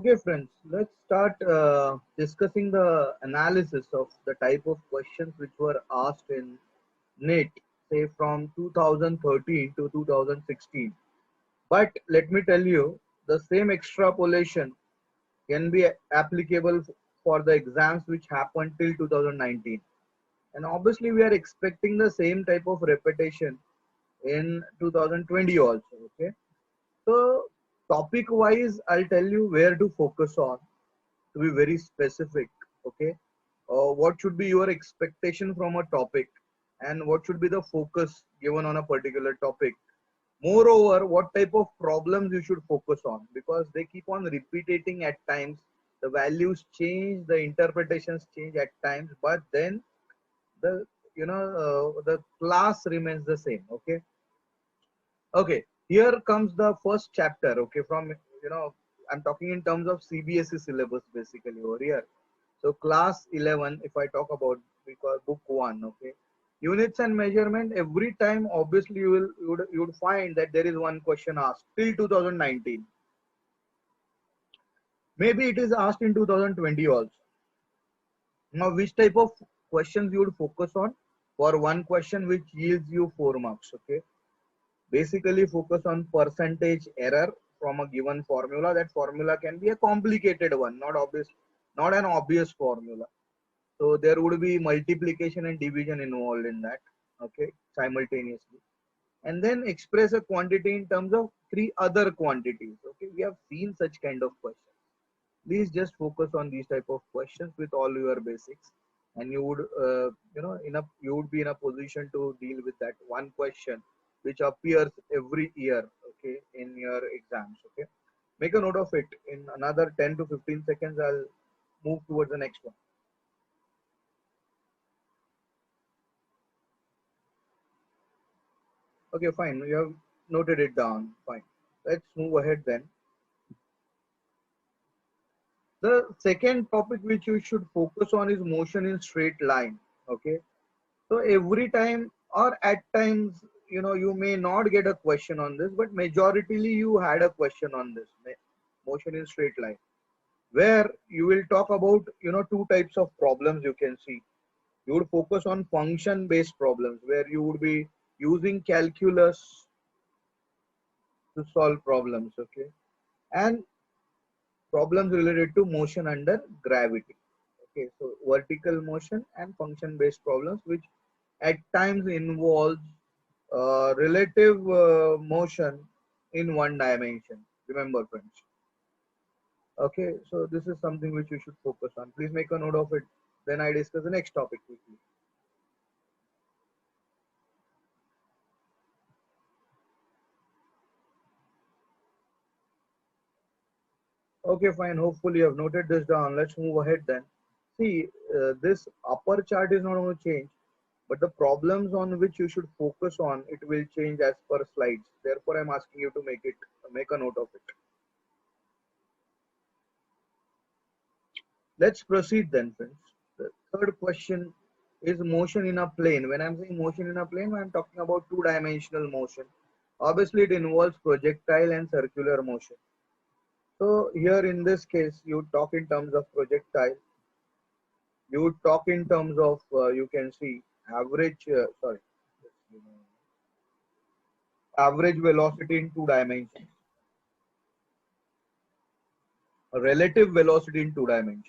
Okay, friends, let's start discussing the analysis of the type of questions which were asked in NET, say from 2013 to 2016. But let me tell you, the same extrapolation can be applicable for the exams which happened till 2019. And obviously, we are expecting the same type of repetition in 2020 also. Okay, so topic wise, I'll tell you where to focus on to be very specific. Okay, what should be your expectation from a topic and what should be the focus given on a particular topic. Moreover, what type of problems you should focus on, because they keep on repeating at times. The values change, the interpretations change at times, but then the the class remains the same. Okay, okay, here comes the first chapter. Okay, from I'm talking in terms of CBSE syllabus basically over here. So class 11, if I talk about, because book 1, okay, units and measurement. Every time, obviously, you would find that there is one question asked till 2019. Maybe it is asked in 2020 also. Now, which type of questions you would focus on for one question which yields you 4 marks? Okay, basically focus on percentage error from a given formula. That formula can be a complicated one, not obvious, not an obvious formula. So there would be multiplication and division involved in that, okay, simultaneously. And then express a quantity in terms of three other quantities. Okay, we have seen such kind of questions. Please just focus on these type of questions with all your basics, and you would, you would be in a position to deal with that one question which appears every year, okay, in your exams. Okay, make a note of it. In another 10 to 15 seconds, I'll move towards the next one. Okay, fine. You have noted it down. Fine. Let's move ahead then. The second topic which you should focus on is motion in straight line. Okay. So every time or at times, you may not get a question on this, but majoritarily you had a question on this motion in straight line, where you will talk about, two types of problems you can see. You would focus on function based problems where you would be using calculus to solve problems. Okay, and problems related to motion under gravity. Okay, so vertical motion and function based problems which at times involves relative motion in one dimension. Remember, friends. Okay, so this is something which you should focus on. Please make a note of it. Then I discuss the next topic quickly. Okay, fine. Hopefully you have noted this down. Let's move ahead then. See, this upper chart is not going to change, but the problems on which you should focus on, it will change as per slides. Therefore, I'm asking you to make a note of it. Let's proceed then, friends. The third question is motion in a plane. When I'm saying motion in a plane, I'm talking about two-dimensional motion. Obviously, it involves projectile and circular motion. So here in this case, you talk in terms of projectile. You talk in terms of, you can see average, average velocity in two dimensions, relative velocity in two dimensions.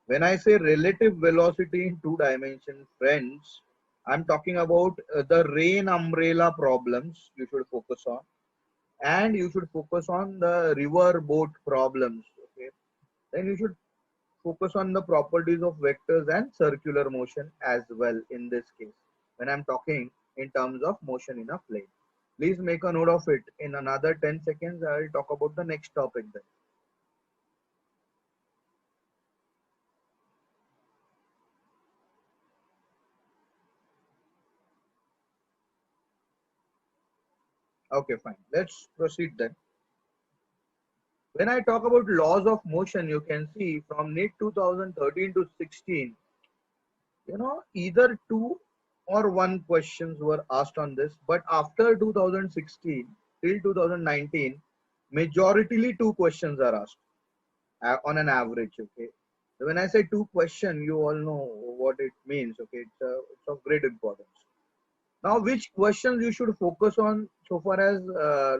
When I say relative velocity in two dimensions, friends, I'm talking about the rain umbrella problems you should focus on, and you should focus on the river boat problems. Okay, then you should focus on the properties of vectors and circular motion as well in this case when I'm talking in terms of motion in a plane. Please make a note of it. In another 10 seconds, I will talk about the next topic then. Okay, fine. Let's proceed then. When I talk about laws of motion, you can see from NEET 2013 to 16, either two or one questions were asked on this. But after 2016 till 2019, majoritarily two questions are asked. on an average. Okay. So when I say two question, you all know what it means. Okay. It's of great importance. Now, which questions you should focus on so far as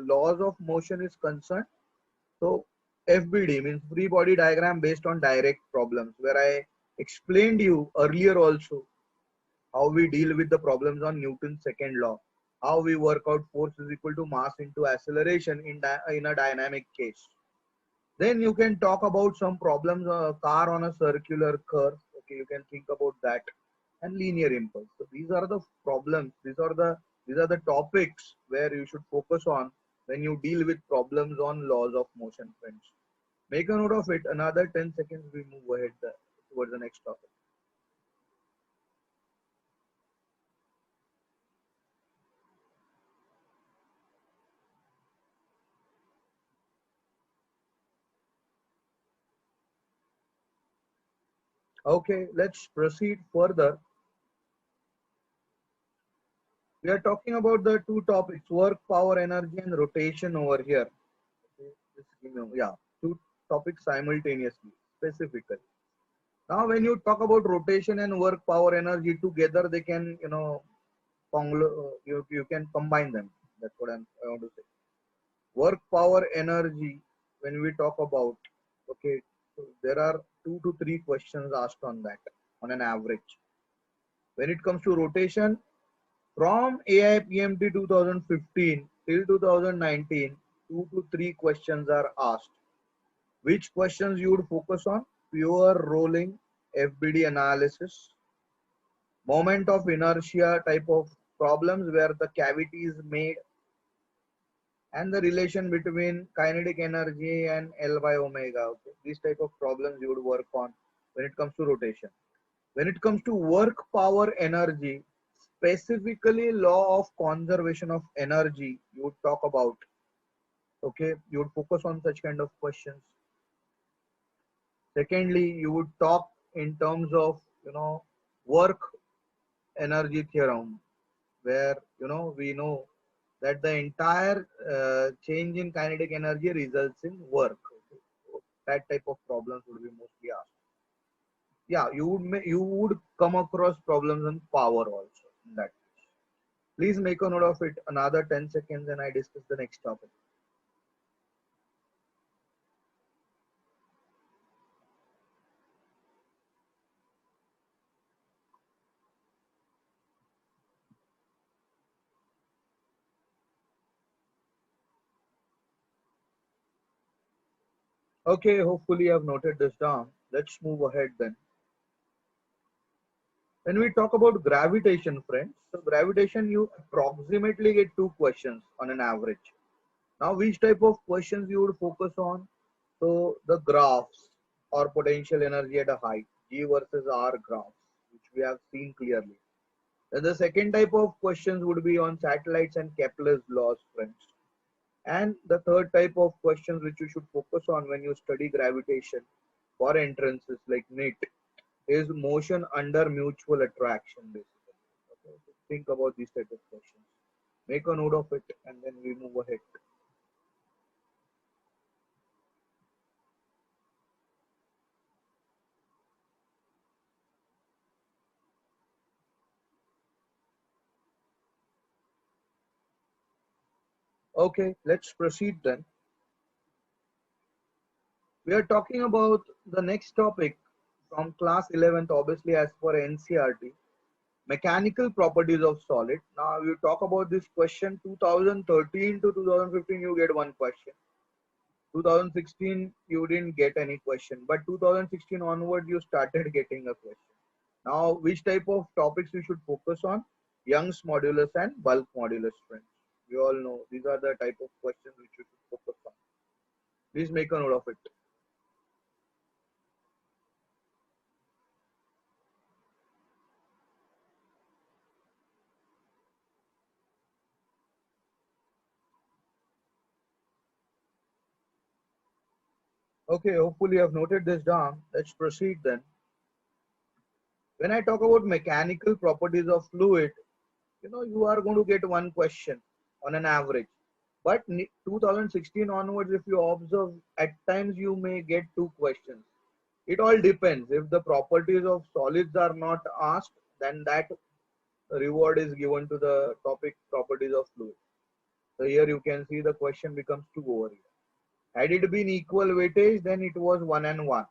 laws of motion is concerned? So, FBD means free body diagram based on direct problems, where I explained you earlier also how we deal with the problems on Newton's second law, how we work out force is equal to mass into acceleration in a dynamic case. Then you can talk about some problems, car on a circular curve. Okay, you can think about that, and linear impulse. So these are the problems. These are the topics where you should focus on when you deal with problems on laws of motion, friends. Make a note of it. Another 10 seconds, we move ahead towards the next topic. Okay, let's proceed further. We are talking about the two topics: work, power, energy, and rotation over here. Okay, just give me, yeah, two topics simultaneously, specifically. Now, when you talk about rotation and work, power, energy together, they can, you can combine them. That's what I want to say. Work, power, energy. When we talk about, okay, so there are 2 to 3 questions asked on that on an average. When it comes to rotation, from AIPMT 2015 till 2019, 2 to 3 questions are asked. Which questions you would focus on? Pure rolling, FBD analysis, moment of inertia type of problems where the cavity is made, and the relation between kinetic energy and L by omega. Okay. These type of problems you would work on when it comes to rotation. When it comes to work, power, energy, specifically law of conservation of energy, you would talk about. Okay, you would focus on such kind of questions. Secondly, you would talk in terms of work energy theorem, where we know that the entire change in kinetic energy results in work. Okay. So that type of problems would be mostly asked. Yeah, you would come across problems in power also in that case. Please make a note of it. Another 10 seconds and I discuss the next topic. Okay, hopefully I've noted this down. Let's move ahead then. When we talk about gravitation, friends, so gravitation, you approximately get 2 questions on an average. Now, which type of questions you would focus on? So, the graphs or potential energy at a height, G versus R graphs, which we have seen clearly. Then the second type of questions would be on satellites and Kepler's laws, friends. And the third type of questions which you should focus on when you study gravitation for entrances like NIT is motion under mutual attraction, basically. Okay, so think about these type of questions. Make a note of it and then we move ahead. Okay, let's proceed then. We are talking about the next topic from class 11th, obviously as per NCRT, mechanical properties of solid. Now you talk about this question 2013 to 2015, you get one question. 2016 you didn't get any question, but 2016 onward you started getting a question. Now, which type of topics you should focus on? Young's modulus and bulk modulus, friends. We all know these are the type of questions which you should focus on. Please make a note of it. Okay, hopefully I've noted this down. Let's proceed then. When I talk about mechanical properties of fluid, you are going to get one question on an average. But 2016 onwards, if you observe, at times you may get two questions. It all depends. If the properties of solids are not asked, then that reward is given to the topic properties of fluid. So here you can see the question becomes 2 over here. Had it been equal weightage, then it was 1 and 1.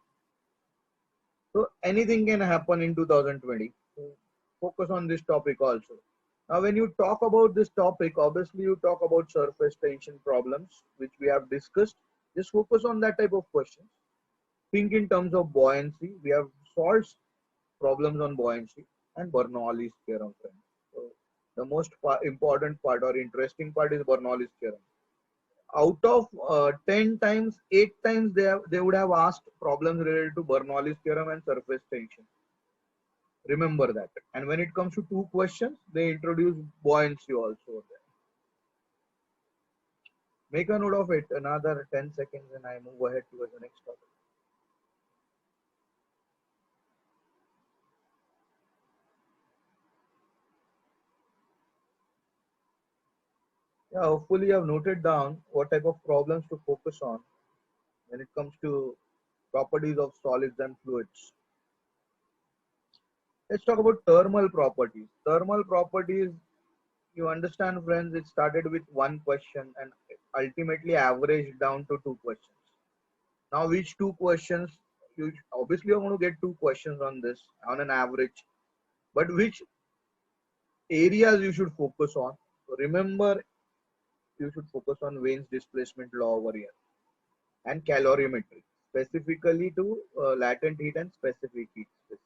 So anything can happen in 2020. So focus on this topic also. Now, when you talk about this topic, obviously you talk about surface tension problems, which we have discussed. Just focus on that type of questions. Think in terms of buoyancy. We have solved problems on buoyancy and Bernoulli's theorem, friends. So the most important part or interesting part is Bernoulli's theorem. Out of 10 times, 8 times they would have asked problems related to Bernoulli's theorem and surface tension. Remember that. And when it comes to two questions, they introduce buoyancy also there. Make a note of it. Another 10 seconds and I move ahead towards the next topic. Yeah, hopefully you have noted down what type of problems to focus on when it comes to properties of solids and fluids. Let's talk about thermal properties. Thermal properties, you understand, friends, it started with one question and ultimately averaged down to two questions. Now, which two questions? You obviously you're going to get two questions on this on an average, but which areas you should focus on? So remember, you should focus on Wayne's displacement law over here and calorimetry, specifically to latent heat and specific heat. Specifically,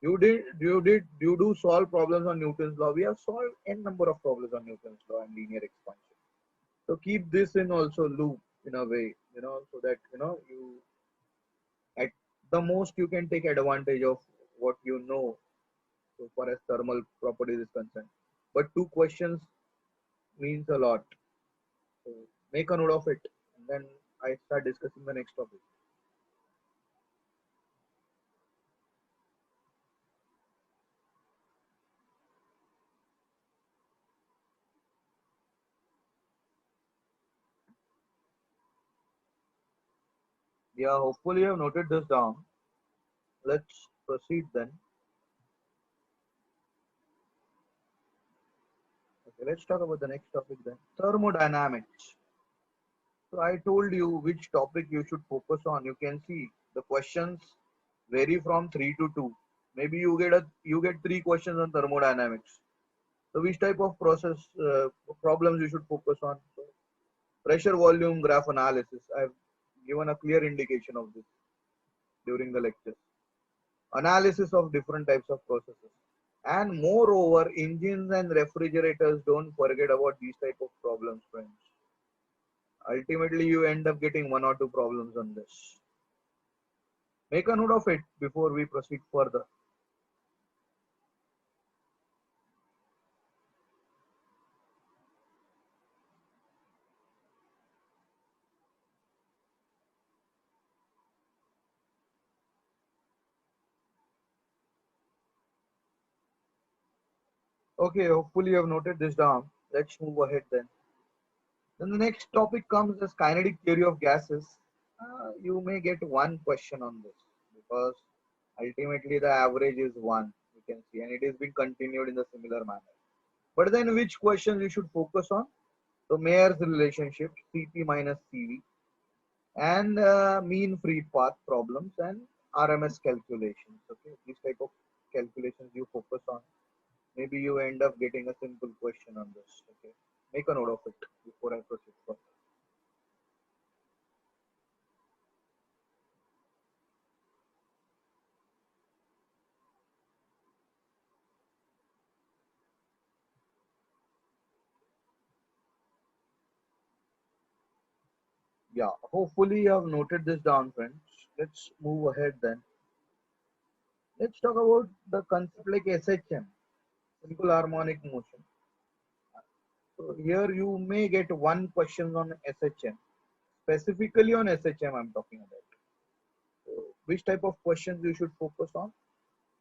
you do solve problems on Newton's law. We have solved n number of problems on Newton's law and linear expansion. So keep this in also loop in a way, so that you at the most you can take advantage of what you know so far as thermal properties is concerned. But two questions means a lot. So make a note of it, and then I start discussing the next topic. Yeah, hopefully you have noted this down. Let's proceed then. Okay, let's talk about the next topic then. Thermodynamics. So I told you which topic you should focus on. You can see the questions vary from 3 to 2. Maybe you get 3 questions on thermodynamics. So which type of process problems you should focus on? So pressure volume graph analysis. I've given a clear indication of this during the lecture. Analysis of different types of processes. And moreover, engines and refrigerators, don't forget about these type of problems, friends. Ultimately, you end up getting 1 or 2 problems on this. Make a note of it before we proceed further. Okay, hopefully you have noted this down. Let's move ahead then. Then the next topic comes as kinetic theory of gases. You may get one question on this because ultimately the average is 1, you can see, and it is being continued in the similar manner. But then which questions you should focus on? So Mayer's relationship, Cp minus Cv, and mean free path problems and RMS calculations. Okay, these type of calculations you focus on. Maybe you end up getting a simple question on this. Okay, make a note of it before I proceed further. Yeah, hopefully you have noted this down, friends. Let's move ahead then. Let's talk about the concept like SHM, simple harmonic motion. So here you may get one question on SHM, specifically on SHM I'm talking about. So which type of questions you should focus on?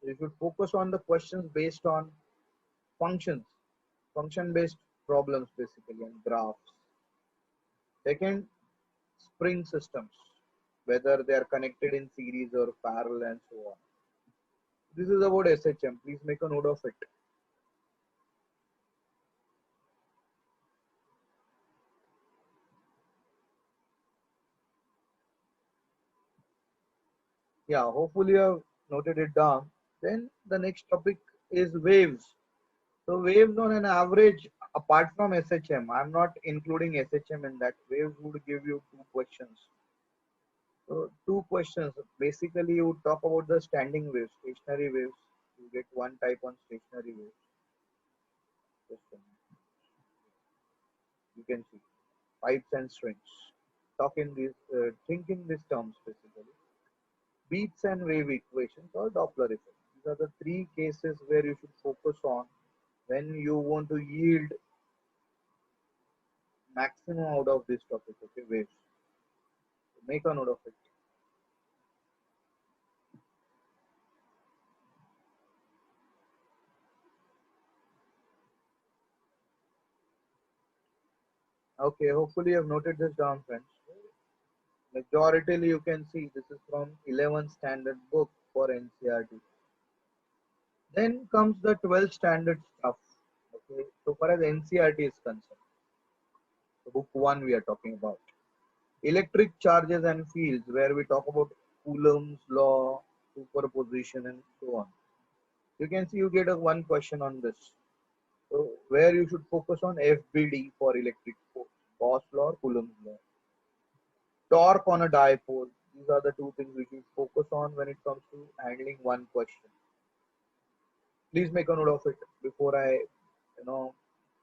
You should focus on the questions based on functions, function based problems basically and graphs. Second, spring systems, whether they are connected in series or parallel and so on. This is about SHM. Please make a note of it. Yeah, hopefully you have noted it down. Then the next topic is waves. So waves on an average, apart from SHM, I'm not including SHM in that. Waves would give you two questions. So two questions. Basically, you talk about the standing waves, stationary waves. You get one type on stationary waves. Just a minute. You can see pipes and strings. Think in these terms basically. Beats and wave equations or Doppler effect. These are the three cases where you should focus on when you want to yield maximum out of this topic. Okay, waves. Make a note of it. Okay, hopefully you have noted this down, friends. Majority you can see this is from 11th standard book for NCRT. Then comes the 12th standard stuff. Okay, so far as NCRT is concerned, so book one we are talking about electric charges and fields, where we talk about Coulomb's law, superposition, and so on. You can see you get a one question on this. So where you should focus on FBD for electric force, Gauss law or Coulomb's law. Torque on a dipole. These are the two things we should focus on when it comes to handling one question. Please make a note of it before I,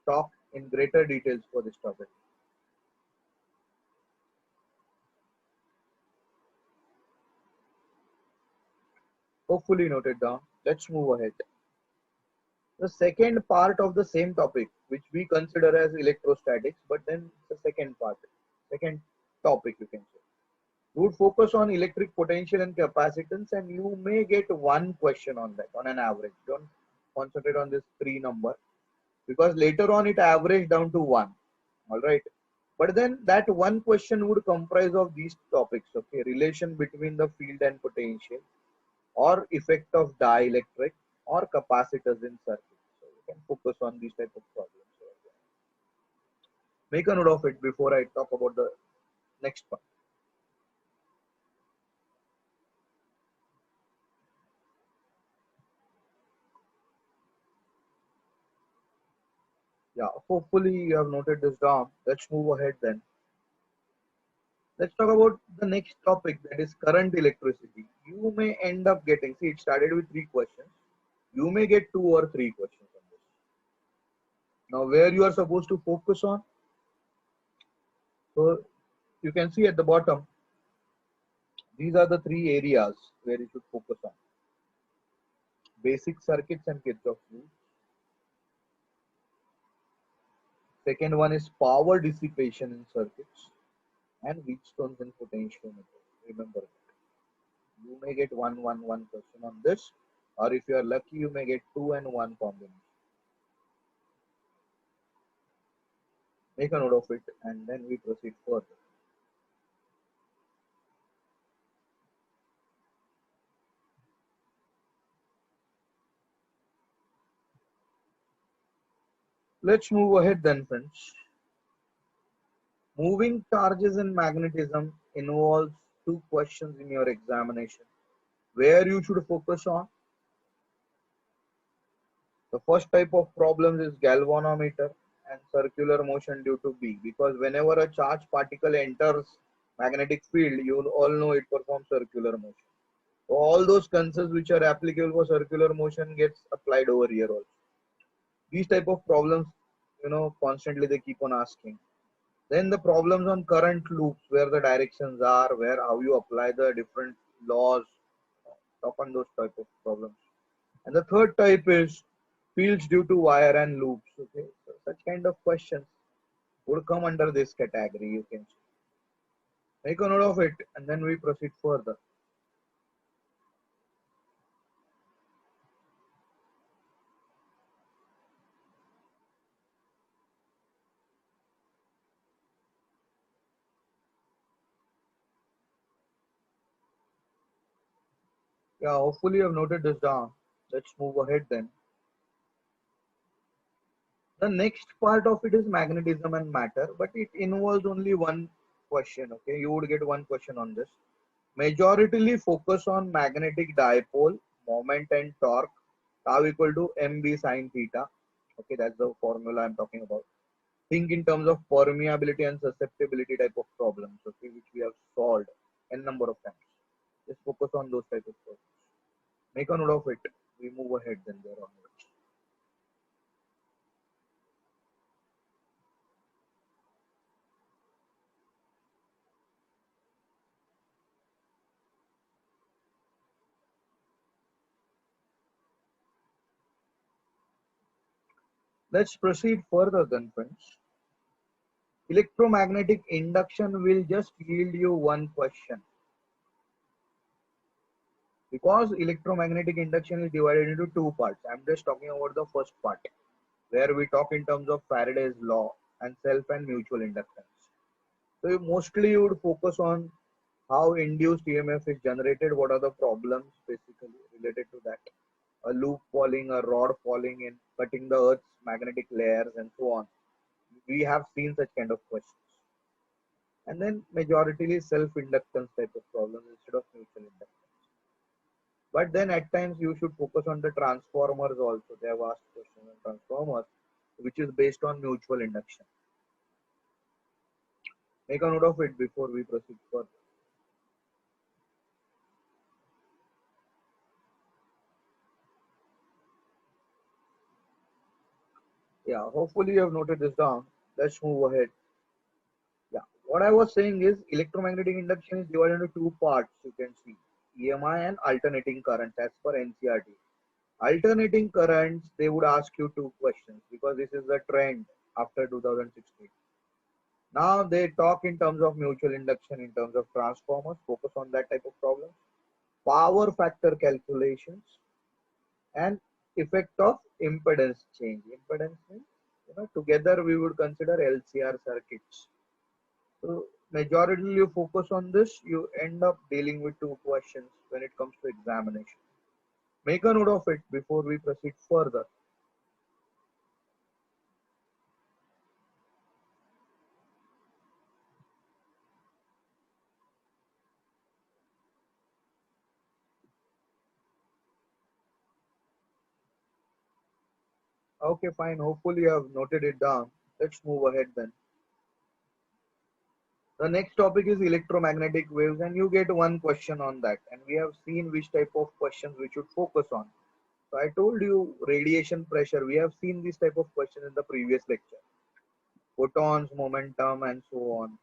talk in greater details for this topic. Hopefully noted down. Let's move ahead. The second part of the same topic, which we consider as electrostatics, but then the second part, second topic you can say. You would focus on electric potential and capacitance, and you may get one question on that on an average. Don't concentrate on this three number because later on it averaged down to one. All right. But then that one question would comprise of these topics, okay? Relation between the field and potential, or effect of dielectric, or capacitors in circuits. So you can focus on these type of problems. Make a note of it before I talk about the next part. Yeah, hopefully you have noted this down. Let's move ahead then. Let's talk about the next topic, that is current electricity. You may end up getting, see, it started with three questions. You may get two or three questions on this. Now, where you are supposed to focus on, so you can see at the bottom, these are the three areas where you should focus on. Basic circuits and Kirchhoff rules. Second one is power dissipation in circuits and Wheatstone's in potentiometers. Remember that. You may get one question on this, or if you are lucky, you may get two and one combination. Make a note of it and then we proceed further. Let's move ahead then, friends. Moving charges in magnetism involves two questions in your examination. Where you should focus on? The first type of problems is galvanometer and circular motion due to B, because whenever a charged particle enters magnetic field, you all know it performs circular motion. So all those concepts which are applicable for circular motion gets applied over here also. These type of problems, constantly they keep on asking. Then the problems on current loops, where the directions are, where how you apply the different laws, talk on those type of problems. And the third type is fields due to wire and loops. Okay, so such kind of questions would come under this category. You can make a note of it, and then we proceed further. Yeah, hopefully you have noted this down. Let's move ahead then. The next part of it is magnetism and matter, but it involves only one question. Okay, you would get one question on this. Majoritarily focus on magnetic dipole, moment and torque, tau equal to mb sine theta. Okay, that's the formula I'm talking about. Think in terms of permeability and susceptibility type of problems, okay, which we have solved n number of times. Just focus on those type of problems. Make a note of it. We move ahead then there onwards. Let's proceed further then, friends. Electromagnetic induction will just yield you one question. Because electromagnetic induction is divided into two parts. I'm just talking about the first part, where we talk in terms of Faraday's law and self and mutual inductance. So mostly you would focus on how induced EMF is generated, what are the problems basically related to that. A loop falling, a rod falling in, cutting the Earth's magnetic layers and so on. We have seen such kind of questions. And then majority self-inductance type of problems instead of mutual inductance. But then at times you should focus on the transformers also. They have asked questions on transformers, which is based on mutual induction. Make a note of it before we proceed further. Yeah, hopefully you have noted this down. Let's move ahead. Yeah, what I was saying is electromagnetic induction is divided into two parts. You can see EMI and alternating currents as per NCRT. Alternating currents, they would ask you two questions because this is the trend after 2016. Now they talk in terms of mutual induction, in terms of transformers, focus on that type of problem. Power factor calculations and effect of impedance change. Impedance means, together we would consider LCR circuits. So majority you focus on this, you end up dealing with two questions when it comes to examination. Make a note of it before we proceed further. Okay, fine. Hopefully you have noted it down. Let's move ahead then. The next topic is electromagnetic waves, and you get one question on that. And we have seen which type of questions we should focus on. So I told you radiation pressure. We have seen this type of question in the previous lecture. Photons, momentum, and so on.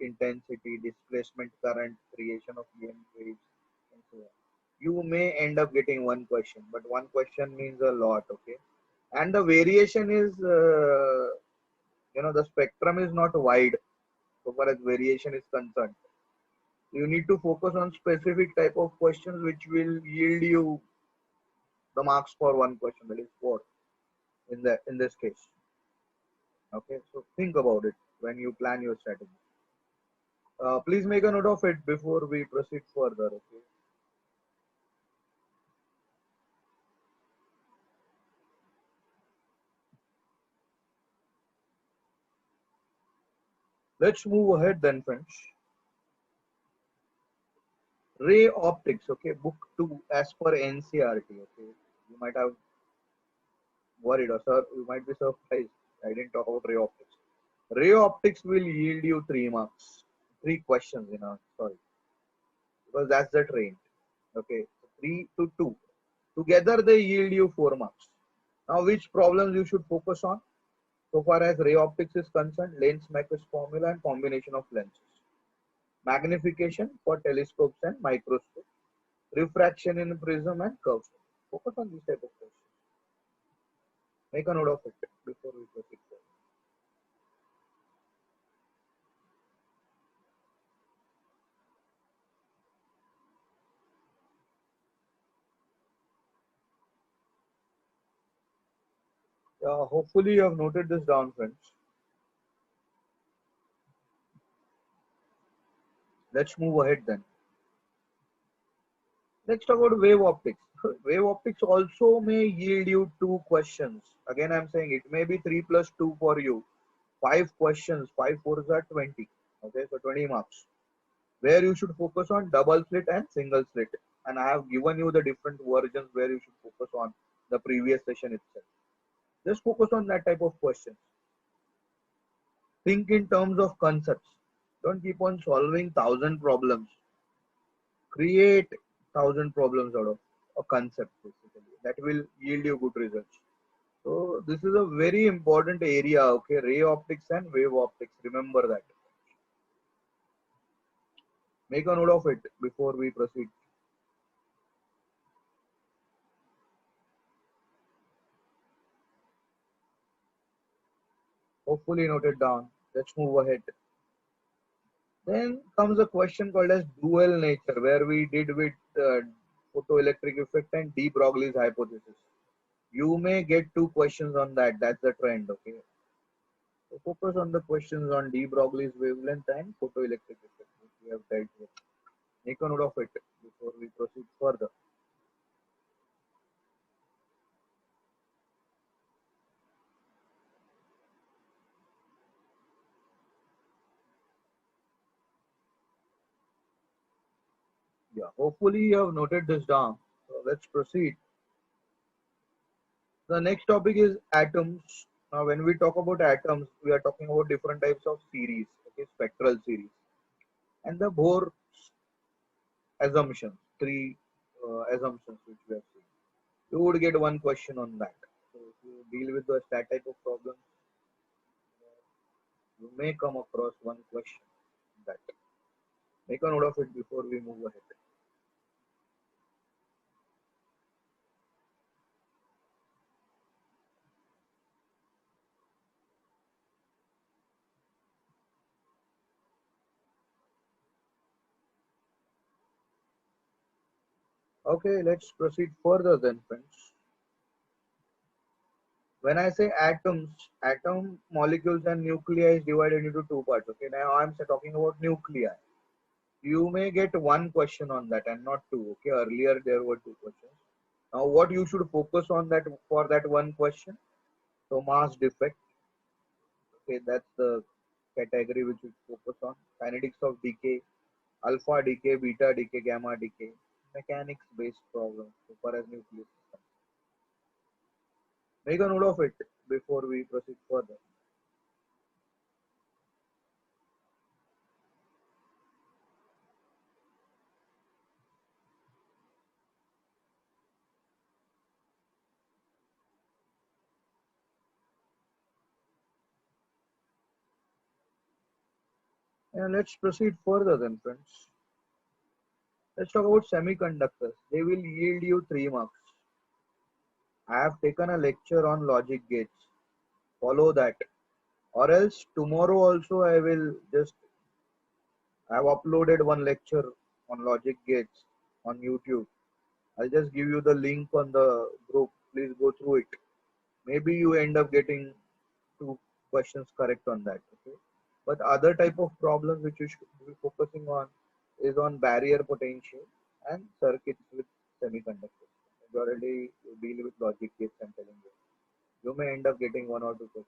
Intensity, displacement current, creation of EM waves, and so on. You may end up getting one question, but one question means a lot, okay? And the variation is, the spectrum is not wide so far as variation is concerned. You need to focus on specific type of questions which will yield you the marks for one question, that is 4 in this case. Okay, so think about it when you plan your strategy. Please make a note of it before we proceed further. Okay. Let's move ahead then, friends. Ray optics. Okay, book 2 as per NCRT. Okay, you might have worried or sir, you might be surprised. I didn't talk about ray optics. Ray optics will yield you 3 marks, 3 questions sorry, because that's the train. Okay, 3 to 2. Together they yield you 4 marks. Now, which problems you should focus on? So far as ray optics is concerned, Lenz-Marcus formula and combination of lenses. Magnification for telescopes and microscopes. Refraction in prism and curves. Focus on these type of questions. Make a note of it before we proceed further. Hopefully you have noted this down, friends. Let's move ahead then. Let's talk about wave optics. Wave optics also may yield you two questions. Again, I'm saying it may be 3 plus 2 for you. Five questions, 5 fours are 20. Okay, so 20 marks. Where you should focus on double slit and single slit. And I have given you the different versions where you should focus on the previous session itself. Just focus on that type of questions. Think in terms of concepts. Don't keep on solving thousand problems. Create thousand problems out of a concept basically. That will yield you good results. So this is a very important area, okay? Ray optics and wave optics. Remember that. Make a note of it before we proceed. Hopefully note it down. Let's move ahead. Then comes a question called as dual nature, where we did with photoelectric effect and de Broglie's hypothesis. You may get two questions on that. That's the trend, okay? So focus on the questions on de Broglie's wavelength and photoelectric effect, which we have dealt with. Make a note of it before we proceed further. Yeah, hopefully you have noted this down. So let's proceed. The next topic is atoms. Now, when we talk about atoms, we are talking about different types of series, okay, spectral series, and the Bohr assumptions, three assumptions which we have seen. You would get one question on that. So, if you deal with that type of problems, you may come across one question on that. Make a note of it before we move ahead. Okay, let's proceed further then, friends. When I say atoms, atom molecules and nuclei is divided into two parts. Okay, now I'm talking about nuclei. You may get one question on that and not two. Okay, earlier there were two questions. Now, what you should focus on that for that one question? So, mass defect. Okay, that's the category which you focus on. Kinetics of decay, alpha decay, beta decay, gamma decay, mechanics based problems so far as nucleus is concerned. Make a note of it before we proceed further. And let's proceed further then, friends. Let's talk about semiconductors. They will yield you 3 marks. I have taken a lecture on logic gates. Follow that. Or else tomorrow also I will just, I have uploaded one lecture on logic gates on YouTube. I'll just give you the link on the group. Please go through it. Maybe you end up getting two questions correct on that. Okay. But other type of problems which you should be focusing on is on barrier potential and circuits with semiconductors. Majority you deal with logic gates, I'm telling you. You may end up getting one or two questions.